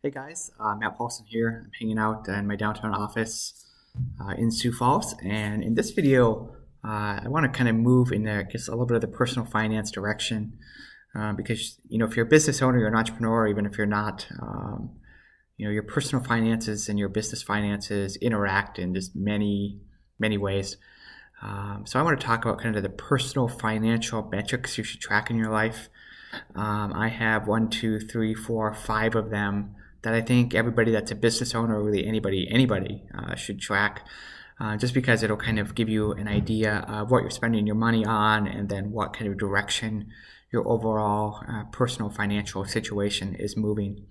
Hey guys, Matt Paulson here. I'm hanging out in my downtown office in Sioux Falls, and in this video, I want to kind of move in there, just a little bit of the personal finance direction, because if you're a business owner, you're an entrepreneur, even if you're not, your personal finances and your business finances interact in just many ways. So I want to talk about kind of the personal financial metrics you should track in your life. I have 1, 2, 3, 4, 5 of them that I think everybody that's a business owner, or really anybody should track, just because it'll kind of give you an idea of what you're spending your money on, and then what kind of direction your overall personal financial situation is moving.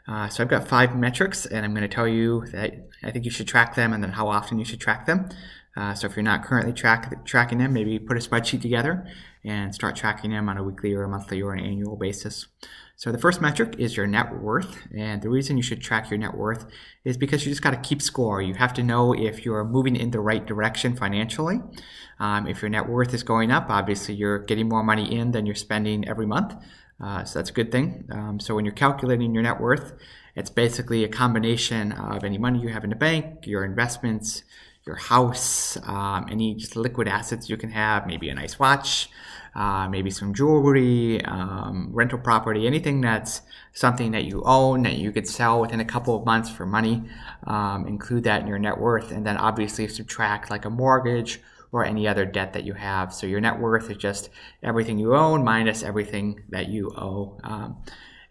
So I've got 5 metrics, and I'm going to tell you that I think you should track them, and then how often you should track them. So if you're not currently tracking them, maybe put a spreadsheet together and start tracking them on a weekly or a monthly or an annual basis. So the first metric is your net worth, and the reason you should track your net worth is because you just got to keep score. You have to know if you're moving in the right direction financially. If your net worth is going up, obviously you're getting more money in than you're spending every month. So that's a good thing. So when you're calculating your net worth, it's basically a combination of any money you have in the bank, your investments, your house, any just liquid assets you can have, maybe a nice watch, maybe some jewelry, rental property, anything that's something that you own that you could sell within a couple of months for money. Include that in your net worth, and then obviously subtract like a mortgage or any other debt that you have. So your net worth is just everything you own minus everything that you owe.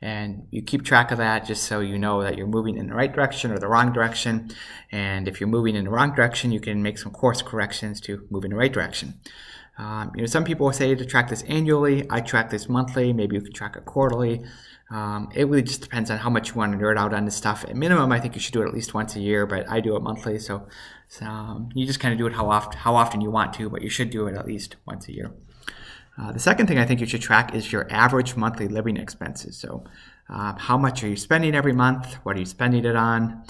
And you keep track of that just so you know that you're moving in the right direction or the wrong direction. And if you're moving in the wrong direction, you can make some course corrections to move in the right direction. Some people say to track this annually. I track this monthly. Maybe you can track it quarterly. It really just depends on how much you want to nerd out on this stuff. At minimum, I think you should do it at least once a year, but I do it monthly. So you just kind of do it how often you want to, but you should do it at least once a year. The second thing I think you should track is your average monthly living expenses. So how much are you spending every month? What are you spending it on?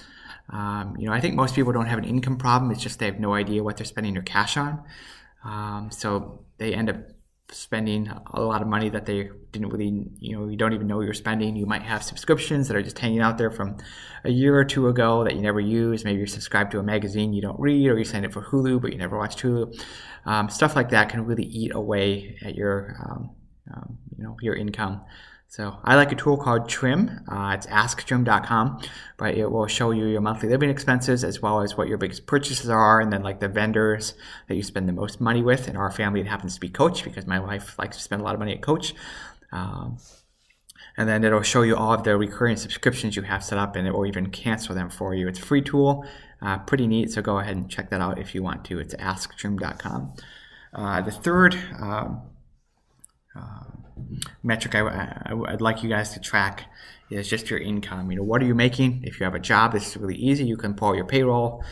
I think most people don't have an income problem. It's just they have no idea what they're spending their cash on. So they end up spending a lot of money that they didn't really, you don't even know you're spending. You might have subscriptions that are just hanging out there from a year or two ago that you never use. Maybe you're subscribed to a magazine you don't read, or you signed up for Hulu but you never watched Hulu. Stuff like that can really eat away at your income. So I like a tool called Trim. It's asktrim.com, but it will show you your monthly living expenses as well as what your biggest purchases are, and then like the vendors that you spend the most money with. In our family, it happens to be Coach, because my wife likes to spend a lot of money at Coach. And then it'll show you all of the recurring subscriptions you have set up, and it will even cancel them for you. It's a free tool, pretty neat, so go ahead and check that out if you want to. It's asktrim.com. The third metric I'd like you guys to track is just your income. What are you making? If you have a job, this is really easy. You can pull your payroll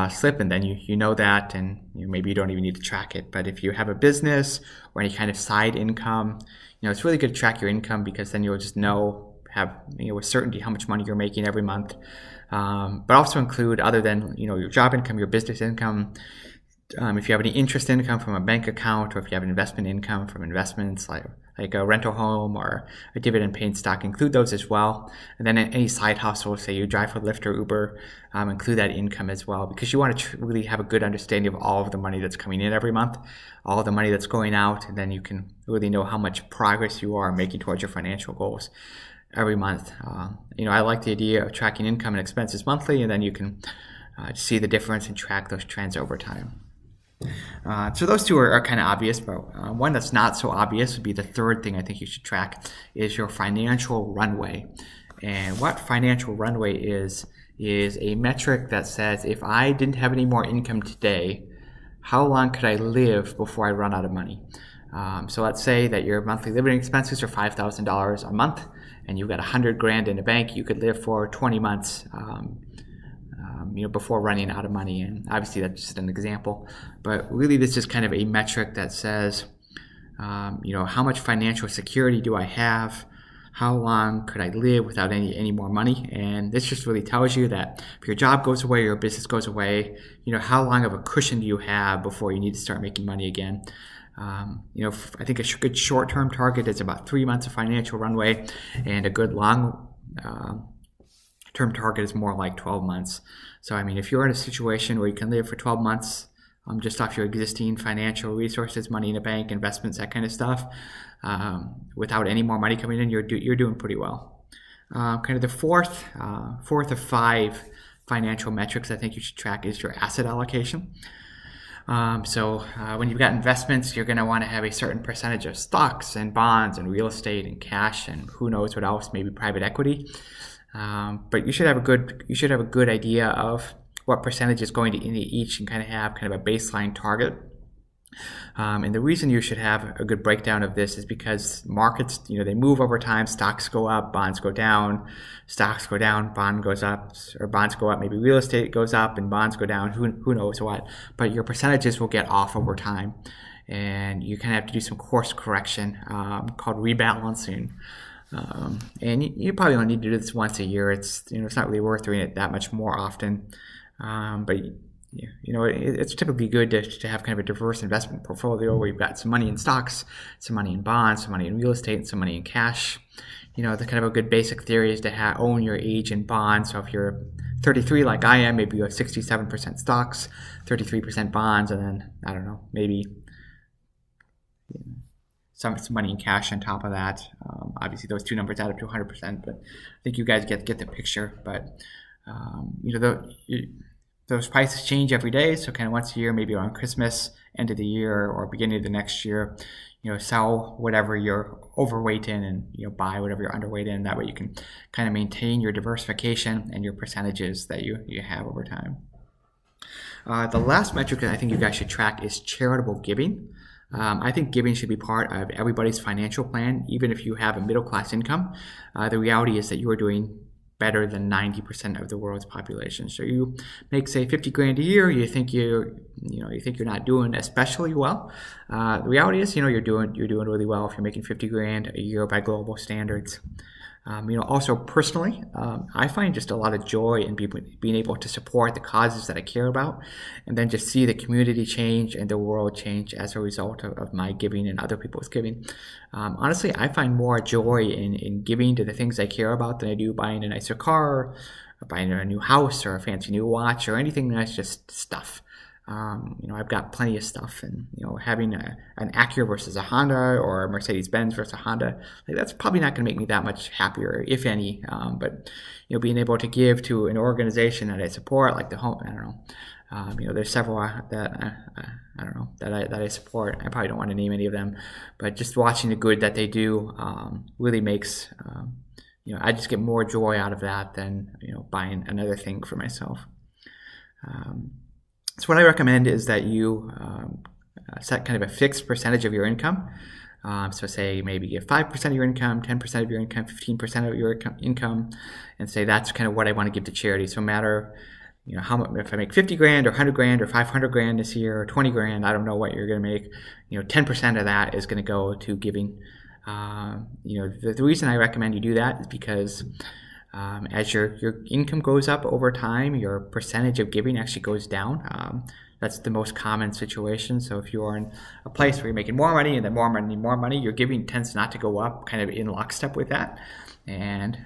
slip, and then you know that, and maybe you don't even need to track it. But if you have a business or any kind of side income, it's really good to track your income, because then you'll just have with certainty how much money you're making every month. But also include, other than your job income, your business income. If you have any interest income from a bank account, or if you have investment income from investments like a rental home or a dividend-paying stock, include those as well. And then any side hustles, say you drive for Lyft or Uber, include that income as well, because you want to really have a good understanding of all of the money that's coming in every month, all of the money that's going out, and then you can really know how much progress you are making towards your financial goals every month. I like the idea of tracking income and expenses monthly, and then you can see the difference and track those trends over time. So those two are kind of obvious, but one that's not so obvious would be the third thing I think you should track, is your financial runway. And what financial runway is a metric that says, if I didn't have any more income today, how long could I live before I run out of money? So let's say that your monthly living expenses are $5,000 a month, and you've got $100,000 in the bank. You could live for 20 months. Before running out of money. And obviously that's just an example, but really this is kind of a metric that says, how much financial security do I have? How long could I live without any more money? And this just really tells you that if your job goes away or your business goes away, how long of a cushion do you have before you need to start making money again? I think a good short-term target is about 3 months of financial runway, and a good long term target is more like 12 months. So, I mean, if you're in a situation where you can live for 12 months just off your existing financial resources, money in a bank, investments, that kind of stuff, without any more money coming in, you're doing pretty well. Kind of the fourth of 5 financial metrics I think you should track is your asset allocation. So when you've got investments, you're going to want to have a certain percentage of stocks and bonds and real estate and cash and who knows what else, maybe private equity. But you should have a good idea of what percentage is going into each and kind of have kind of a baseline target. And the reason you should have a good breakdown of this is because markets, they move over time. Stocks go up, bonds go down, stocks go down, bond goes up, or bonds go up. Maybe real estate goes up and bonds go down. Who knows what? But your percentages will get off over time, and you kind of have to do some course correction called rebalancing. And you probably only need to do this once a year. It's not really worth doing it that much more often. But it's typically good to have kind of a diverse investment portfolio where you've got some money in stocks, some money in bonds, some money in real estate, and some money in cash. The kind of a good basic theory is to own your age in bonds. So if you're 33 like I am, maybe you have 67% stocks, 33% bonds, and then, I don't know, maybe some money in cash on top of that. Obviously, those two numbers add up to 100%, but I think you guys get the picture. But, those prices change every day, so kind of once a year, maybe around Christmas, end of the year, or beginning of the next year, sell whatever you're overweight in and buy whatever you're underweight in. That way you can kind of maintain your diversification and your percentages that you have over time. The last metric that I think you guys should track is charitable giving. I think giving should be part of everybody's financial plan, even if you have a middle-class income. The reality is that you are doing better than 90% of the world's population. So you make, say, 50 grand a year, you think you're not doing especially well. The reality is, you're doing really well if you're making 50 grand a year by global standards. Also personally, I find just a lot of joy in being able to support the causes that I care about, and then just see the community change and the world change as a result of my giving and other people's giving. Honestly, I find more joy in giving to the things I care about than I do buying a nicer car, or buying a new house, or a fancy new watch, or anything that's just stuff. I've got plenty of stuff, and having an Acura versus a Honda, or a Mercedes-Benz versus a Honda, that's probably not going to make me that much happier, if any. But being able to give to an organization that I support, like the home, I don't know. There's several that I don't know that I support. I probably don't want to name any of them, but just watching the good that they do really makes I just get more joy out of that than buying another thing for myself. So what I recommend is that you set kind of a fixed percentage of your income. So say maybe give 5% of your income, 10% of your income, 15% of your income, and say that's kind of what I want to give to charity. So no matter how much, if I make 50 grand or 100 grand or 500 grand this year or 20 grand, I don't know what you're going to make. 10% of that is going to go to giving. The reason I recommend you do that is because as your income goes up over time, your percentage of giving actually goes down. That's the most common situation. So if you're in a place where you're making more money and then more money, your giving tends not to go up kind of in lockstep with that. And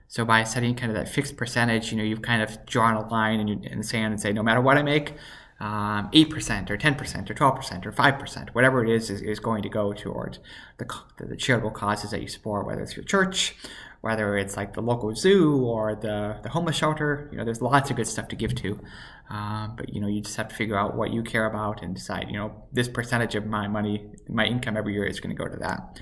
so by setting kind of that fixed percentage, you've kind of drawn a line in the sand and say, no matter what I make, 8% or 10% or 12% or 5%, whatever it is going to go towards the charitable causes that you support, whether it's your church, whether it's like the local zoo or the homeless shelter. There's lots of good stuff to give to. But you just have to figure out what you care about and decide, this percentage of my money, my income every year is going to go to that.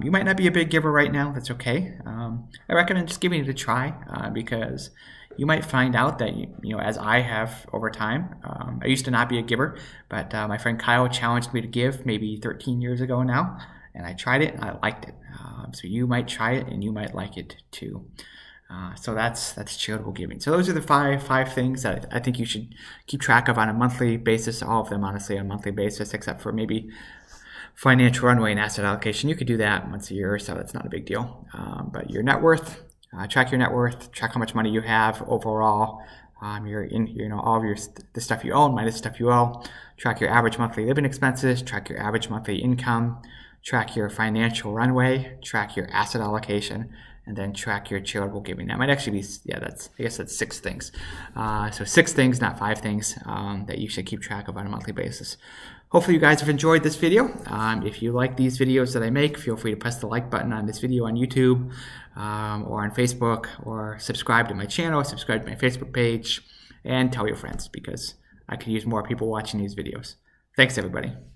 You might not be a big giver right now. That's okay. I recommend just giving it a try because you might find out that, as I have over time, I used to not be a giver, but my friend Kyle challenged me to give maybe 13 years ago now, and I tried it and I liked it. So you might try it and you might like it too. So that's charitable giving. So those are the five things that I think you should keep track of on a monthly basis. All of them, honestly, on a monthly basis, except for maybe financial runway and asset allocation. You could do that once a year or so. That's not a big deal. But your net worth, track your net worth, track how much money you have overall. All of the stuff you own minus the stuff you owe. Track your average monthly living expenses. Track your average monthly income. Track your financial runway. Track your asset allocation. and then track your charitable giving. That might actually be, yeah, I guess that's 6 things. So 6 things, not 5 things, that you should keep track of on a monthly basis. Hopefully you guys have enjoyed this video. If you like these videos that I make, feel free to press the like button on this video on YouTube or on Facebook, or subscribe to my channel, subscribe to my Facebook page, and tell your friends, because I could use more people watching these videos. Thanks, everybody.